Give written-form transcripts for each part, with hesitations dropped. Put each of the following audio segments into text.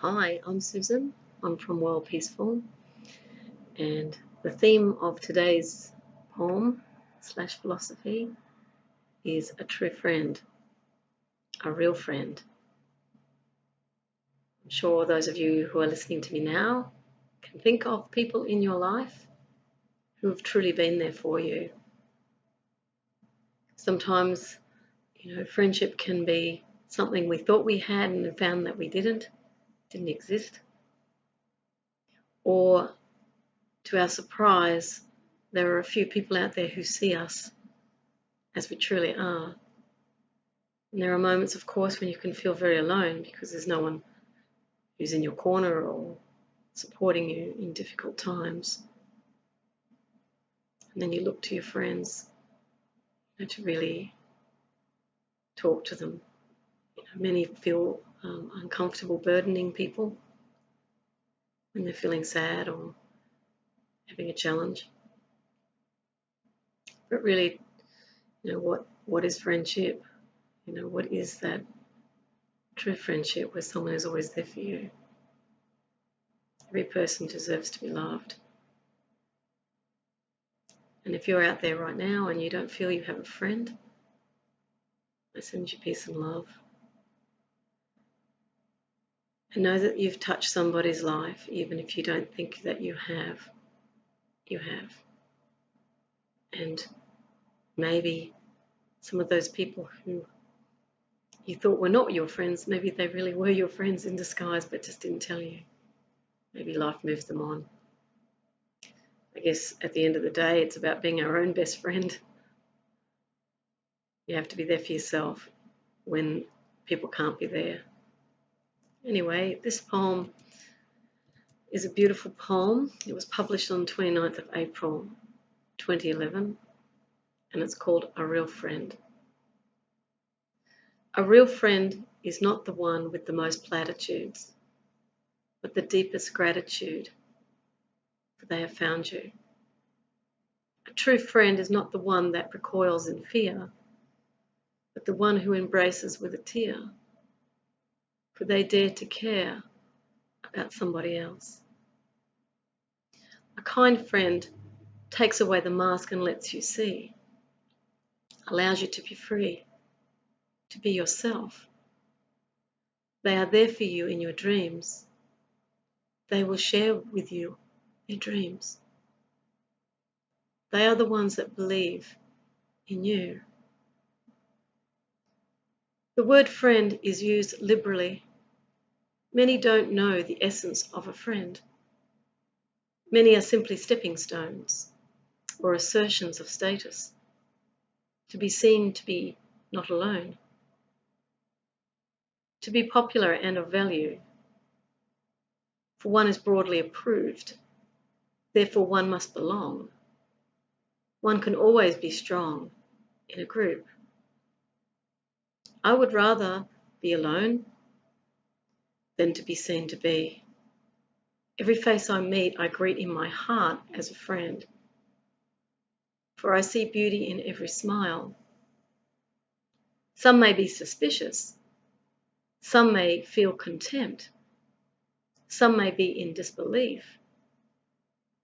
Hi, I'm Susan. I'm from Worldpeacefull, and the theme of today's poem slash philosophy is a true friend, a real friend. I'm sure those of you who are listening to me now can think of people in your life who have truly been there for you. Sometimes, friendship can be something we thought we had and found that we didn't exist. Or, to our surprise, there are a few people out there who see us as we truly are. And there are moments, of course, when you can feel very alone because there's no one who's in your corner or supporting you in difficult times. And then you look to your friends to really talk to them. Many feel uncomfortable burdening people when they're feeling sad or having a challenge. But really, what is friendship? What is that true friendship where someone is always there for you? Every person deserves to be loved. And if you're out there right now and you don't feel you have a friend, I send you peace and love. And know that you've touched somebody's life, even if you don't think that you have. You have. And maybe some of those people who you thought were not your friends, maybe they really were your friends in disguise, but just didn't tell you. Maybe life moves them on. I guess at the end of the day, it's about being our own best friend. You have to be there for yourself when people can't be there. Anyway, this poem is a beautiful poem. It was published on 29th of April 2011, and it's called A Real Friend. A real friend is not the one with the most platitudes, but the deepest gratitude, for they have found you. A true friend is not the one that recoils in fear, but the one who embraces with a tear, for they dare to care about somebody else. A kind friend takes away the mask and lets you see, allows you to be free, to be yourself. They are there for you in your dreams. They will share with you their dreams. They are the ones that believe in you. The word friend is used liberally. Many don't know the essence of a friend. Many are simply stepping stones or assertions of status, to be seen to be not alone, to be popular and of value, for one is broadly approved, therefore one must belong. One can always be strong in a group. I would rather be alone than to be seen to be. Every face I meet, I greet in my heart as a friend, for I see beauty in every smile. Some may be suspicious, some may feel contempt, some may be in disbelief.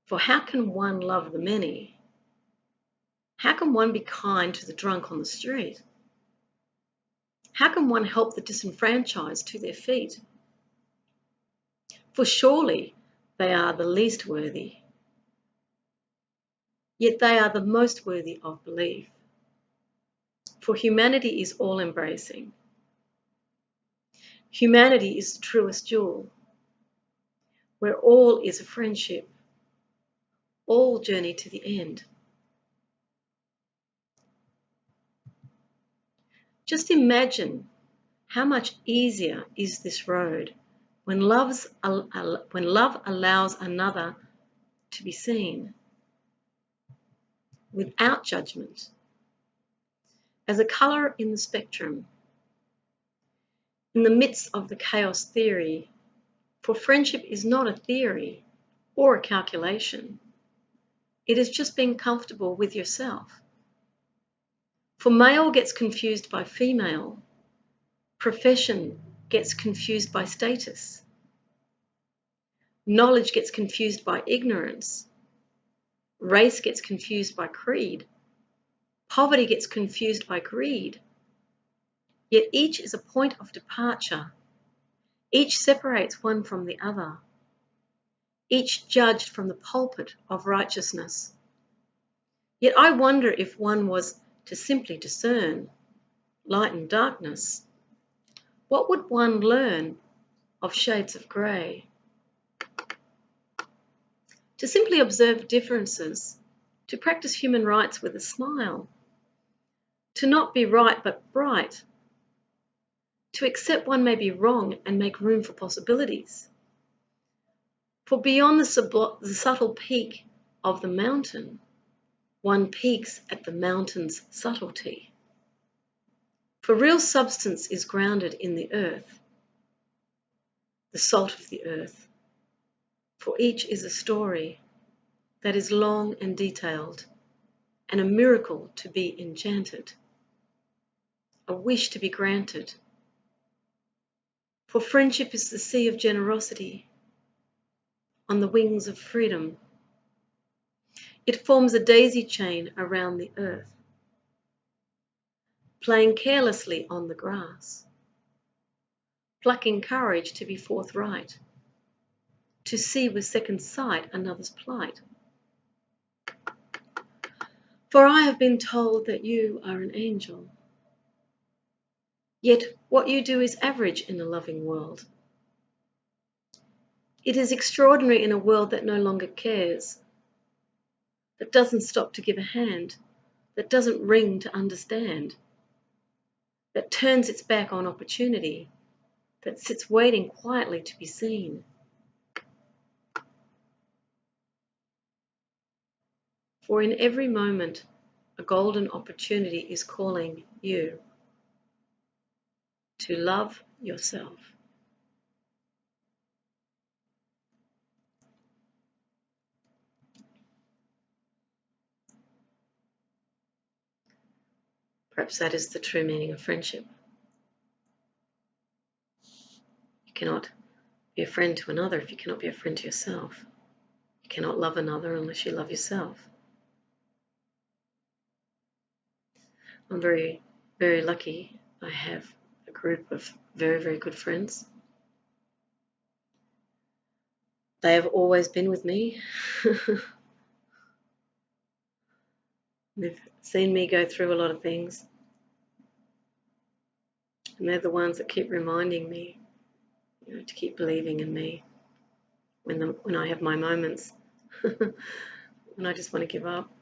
For how can one love the many? How can one be kind to the drunk on the street? How can one help the disenfranchised to their feet? For surely they are the least worthy, yet they are the most worthy of belief. For humanity is all-embracing. Humanity is the truest jewel, where all is a friendship, all journey to the end. Just imagine how much easier is this road when love allows another to be seen without judgment, as a colour in the spectrum, in the midst of the chaos theory. For friendship is not a theory or a calculation. It is just being comfortable with yourself. For male gets confused by female. Profession gets confused by status. Knowledge gets confused by ignorance. Race gets confused by creed. Poverty gets confused by greed. Yet each is a point of departure. Each separates one from the other. Each judged from the pulpit of righteousness. Yet I wonder if one was to simply discern light and darkness, what would one learn of shades of grey? To simply observe differences, to practice human rights with a smile, to not be right but bright, to accept one may be wrong and make room for possibilities. For beyond the subtle peak of the mountain, one peaks at the mountain's subtlety. For real substance is grounded in the earth, the salt of the earth. For each is a story that is long and detailed, and a miracle to be enchanted, a wish to be granted. For friendship is the sea of generosity on the wings of freedom. It forms a daisy chain around the earth, playing carelessly on the grass, plucking courage to be forthright, to see with second sight another's plight. For I have been told that you are an angel, yet what you do is average in a loving world. It is extraordinary in a world that no longer cares, that doesn't stop to give a hand, that doesn't ring to understand, that turns its back on opportunity, that sits waiting quietly to be seen. For in every moment, a golden opportunity is calling you to love yourself. Perhaps that is the true meaning of friendship. You cannot be a friend to another if you cannot be a friend to yourself. You cannot love another unless you love yourself. I'm very, very lucky. I have a group of very, very good friends. They have always been with me. They've seen me go through a lot of things. And they're the ones that keep reminding me, to keep believing in me when I have my moments, when I just want to give up.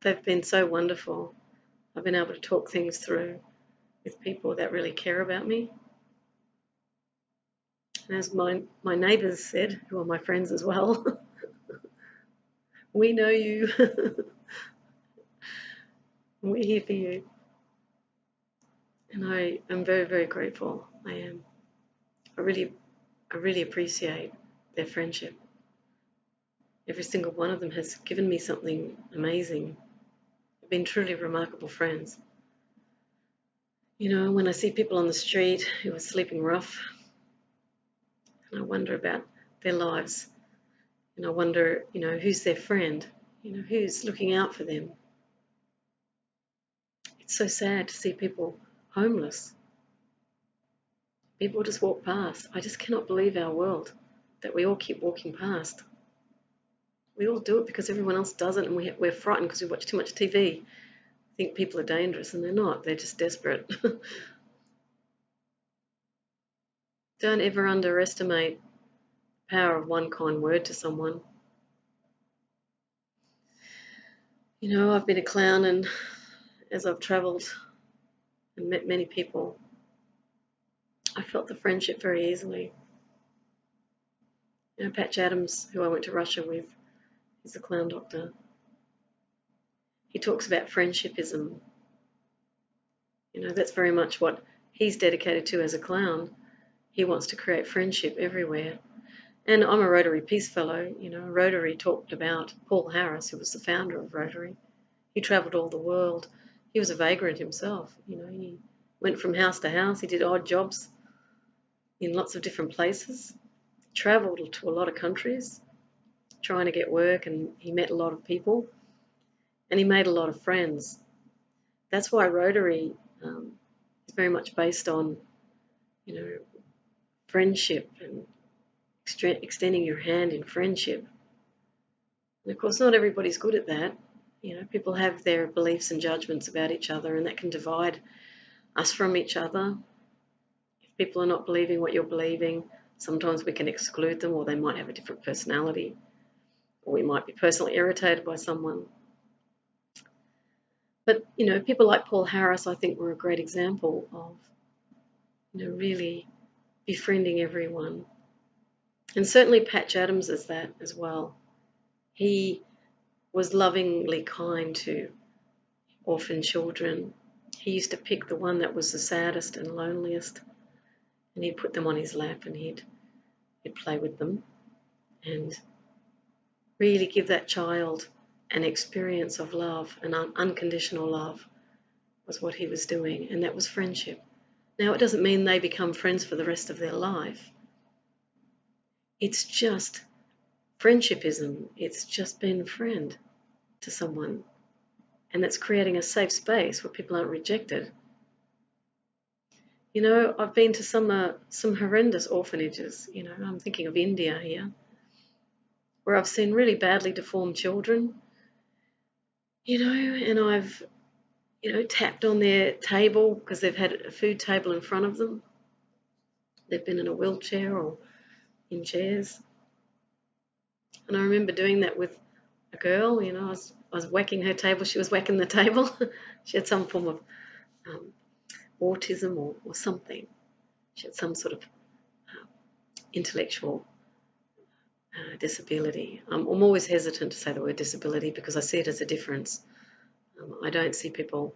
They've been so wonderful. I've been able to talk things through with people that really care about me. And as my neighbours said, who are my friends as well, we know you. We're here for you. And I am very, very grateful. I am. I really appreciate their friendship. Every single one of them has given me something amazing. They've been truly remarkable friends. When I see people on the street who are sleeping rough, and I wonder about their lives, and I wonder, who's their friend, who's looking out for them. It's so sad to see people homeless. People just walk past. I just cannot believe our world, that we all keep walking past. We all do it because everyone else doesn't, and we're frightened because we watch too much TV. Think people are dangerous, and they're not. They're just desperate. Don't ever underestimate the power of one kind word to someone. I've been a clown, and as I've travelled and met many people, I felt the friendship very easily. Patch Adams, who I went to Russia with, is a clown doctor. He talks about friendshipism. That's very much what he's dedicated to as a clown. He wants to create friendship everywhere. And I'm a Rotary Peace Fellow. Rotary talked about Paul Harris, who was the founder of Rotary. He travelled all the world. He was a vagrant himself. He went from house to house. He did odd jobs. in lots of different places, travelled to a lot of countries trying to get work, and he met a lot of people and he made a lot of friends. That's why Rotary is very much based on, friendship and extending your hand in friendship. And of course, not everybody's good at that. People have their beliefs and judgments about each other, and that can divide us from each other. If people are not believing what you're believing, sometimes we can exclude them, or they might have a different personality, or we might be personally irritated by someone. But, people like Paul Harris, I think, were a great example of, really befriending everyone. And certainly Patch Adams is that as well. He was lovingly kind to orphan children. He used to pick the one that was the saddest and loneliest, and he'd put them on his lap and he'd play with them and really give that child an experience of love, an unconditional love was what he was doing, and that was friendship. Now, it doesn't mean they become friends for the rest of their life. It's just friendshipism. It's just being a friend to someone, and that's creating a safe space where people aren't rejected. I've been to some horrendous orphanages. I'm thinking of India here, where I've seen really badly deformed children, and I've, tapped on their table because they've had a food table in front of them. They've been in a wheelchair or in chairs. And I remember doing that with a girl. I was whacking her table, she was whacking the table. She had some form of autism or something. She had some sort of intellectual disability. I'm always hesitant to say the word disability because I see it as a difference. I don't see people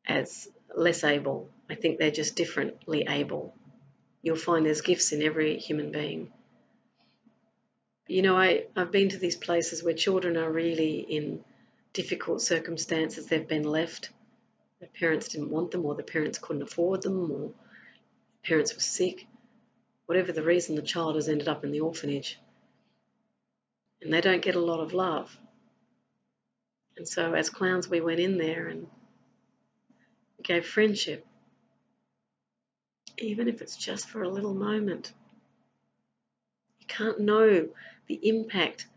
as less able. I think they're just differently able. You'll find there's gifts in every human being. I've been to these places where children are really in difficult circumstances. They've been left. Their parents didn't want them, or the parents couldn't afford them, or parents were sick. Whatever the reason, the child has ended up in the orphanage. And they don't get a lot of love. And so as clowns, we went in there and we gave friendship, even if it's just for a little moment. You can't know the impact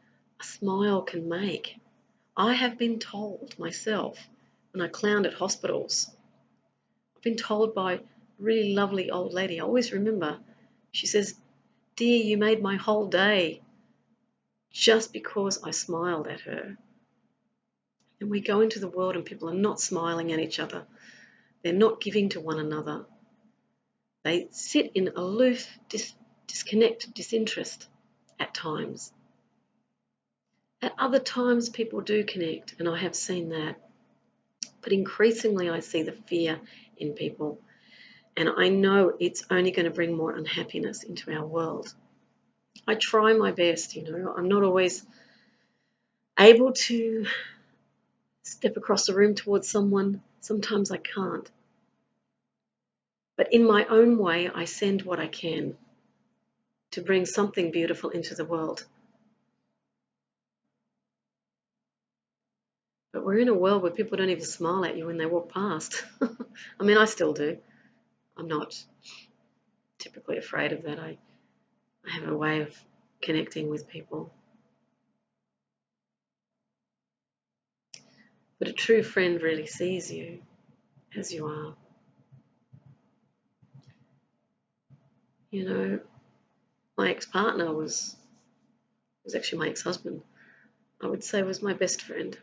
a smile can make. I have been told myself when I clowned at hospitals, I've been told by a really lovely old lady, I always remember, she says, "Dear, you made my whole day," just because I smiled at her. And we go into the world and people are not smiling at each other. They're not giving to one another. They sit in aloof, disconnected disinterest at times. At other times, people do connect, and I have seen that. But increasingly, I see the fear in people, and I know it's only going to bring more unhappiness into our world. I try my best, I'm not always able to step across the room towards someone. Sometimes I can't. But in my own way, I send what I can to bring something beautiful into the world. But we're in a world where people don't even smile at you when they walk past. I mean, I still do. I'm not typically afraid of that. I have a way of connecting with people. But a true friend really sees you as you are. My ex-partner was actually my ex-husband. I would say was my best friend.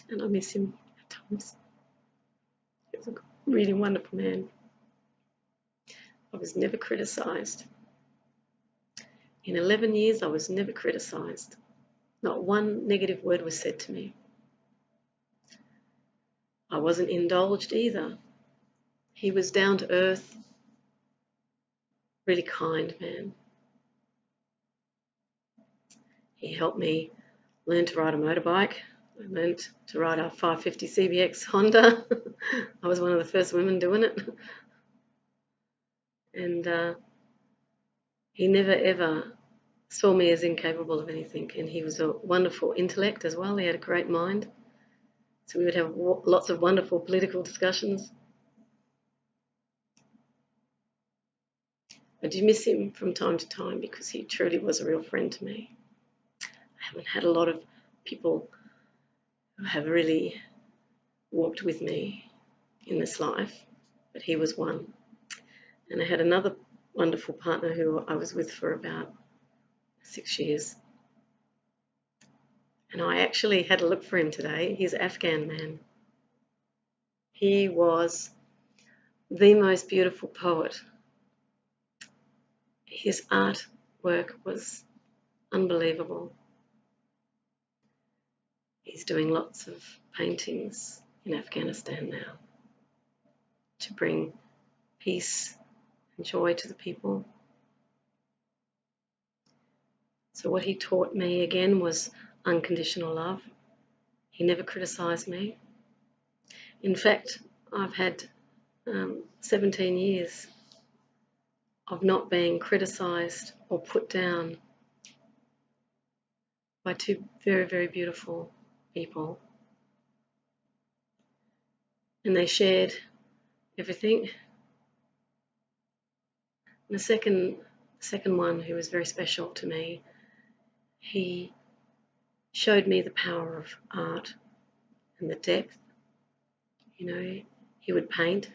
And I miss him at times. He was a really wonderful man. I was never criticised. In 11 years, I was never criticised. Not one negative word was said to me. I wasn't indulged either. He was down to earth, really kind man. He helped me learn to ride a motorbike. I learned to ride a 550 CBX Honda. I was one of the first women doing it. And he never ever saw me as incapable of anything. And he was a wonderful intellect as well. He had a great mind. So we would have lots of wonderful political discussions. I do miss him from time to time because he truly was a real friend to me. I haven't had a lot of people who have really walked with me in this life, but he was one. And I had another wonderful partner who I was with for about 6 years. And I actually had a look for him today. He's an Afghan man. He was the most beautiful poet. His artwork was unbelievable. He's doing lots of paintings in Afghanistan now to bring peace and joy to the people. So what he taught me again was unconditional love. He never criticised me. In fact, I've had 17 years of not being criticised or put down by two very, very beautiful people. And they shared everything. And the second one, who was very special to me, he showed me the power of art and the depth. You know, he would paint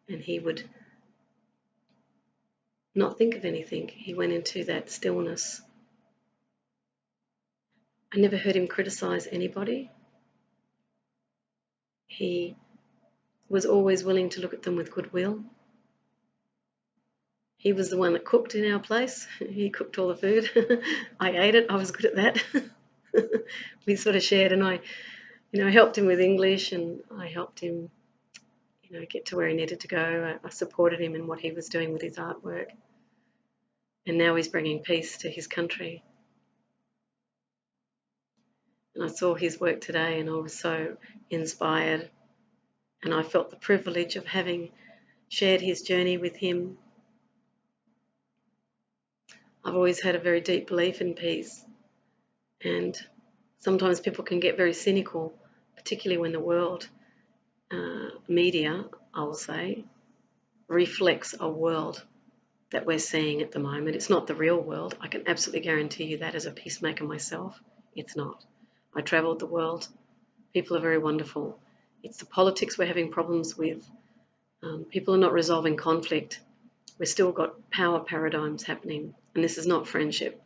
and he would not think of anything. He went into that stillness. I never heard him criticize anybody. He was always willing to look at them with goodwill. He was the one that cooked in our place. He cooked all the food. I ate it. I was good at that. We sort of shared, and I helped him with English, and I helped him, get to where he needed to go. I supported him in what he was doing with his artwork. And now he's bringing peace to his country. And I saw his work today and I was so inspired. And I felt the privilege of having shared his journey with him. I've always had a very deep belief in peace. And sometimes people can get very cynical, particularly when the world media, I will say, reflects a world that we're seeing at the moment. It's not the real world. I can absolutely guarantee you that as a peacemaker myself, it's not. I travelled the world. People are very wonderful. It's the politics we're having problems with. People are not resolving conflict. We've still got power paradigms happening, and this is not friendship.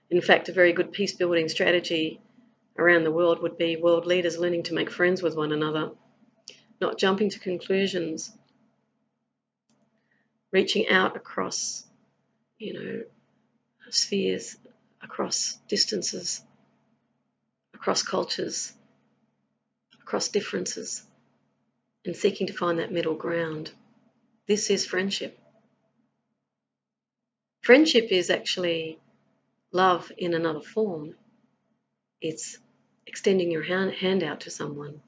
In fact, a very good peace-building strategy around the world would be world leaders learning to make friends with one another, not jumping to conclusions, reaching out across, spheres, across distances, across cultures, across differences, and seeking to find that middle ground. This is friendship. Friendship is actually love in another form. It's extending your hand out to someone.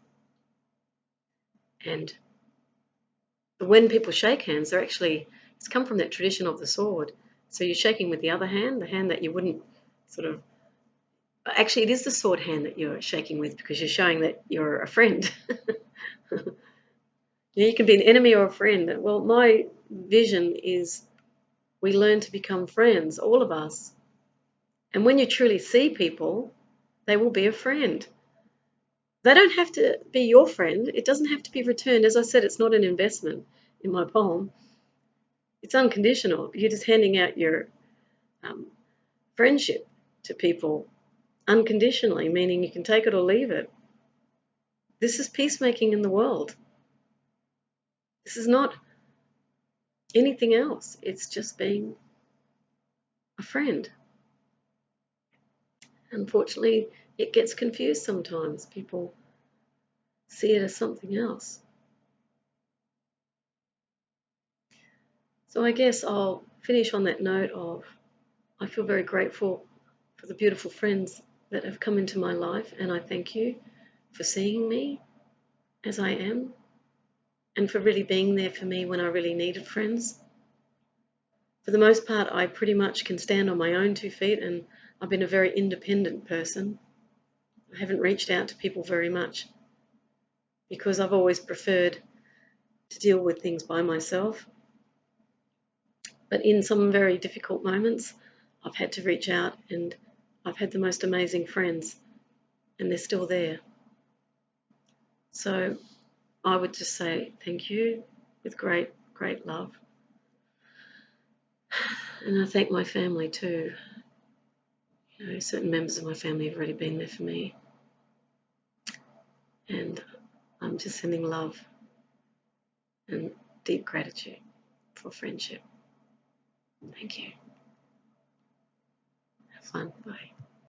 And when people shake hands, it's come from that tradition of the sword. So you're shaking with the other hand, the hand that you wouldn't actually it is the sword hand that you're shaking with because you're showing that you're a friend. You can be an enemy or a friend. Well, my vision is we learn to become friends, all of us. And when you truly see people, they will be a friend. They don't have to be your friend. It doesn't have to be returned. As I said, it's not an investment in my poem. It's unconditional. You're just handing out your friendship to people unconditionally, meaning you can take it or leave it. This is peacemaking in the world. This is not anything else. It's just being a friend. Unfortunately, it gets confused sometimes. People see it as something else. So I guess I'll finish on that note of I feel very grateful for the beautiful friends that have come into my life, and I thank you for seeing me as I am and for really being there for me when I really needed friends. for the most part, I pretty much can stand on my own 2 feet, and I've been a very independent person. I haven't reached out to people very much because I've always preferred to deal with things by myself. But in some very difficult moments, I've had to reach out, and I've had the most amazing friends, and they're still there. So I would just say thank you with great, great love. And I thank my family too. You know, certain members of my family have already been there for me. And I'm just sending love and deep gratitude for friendship. Thank you. Have fun. Bye.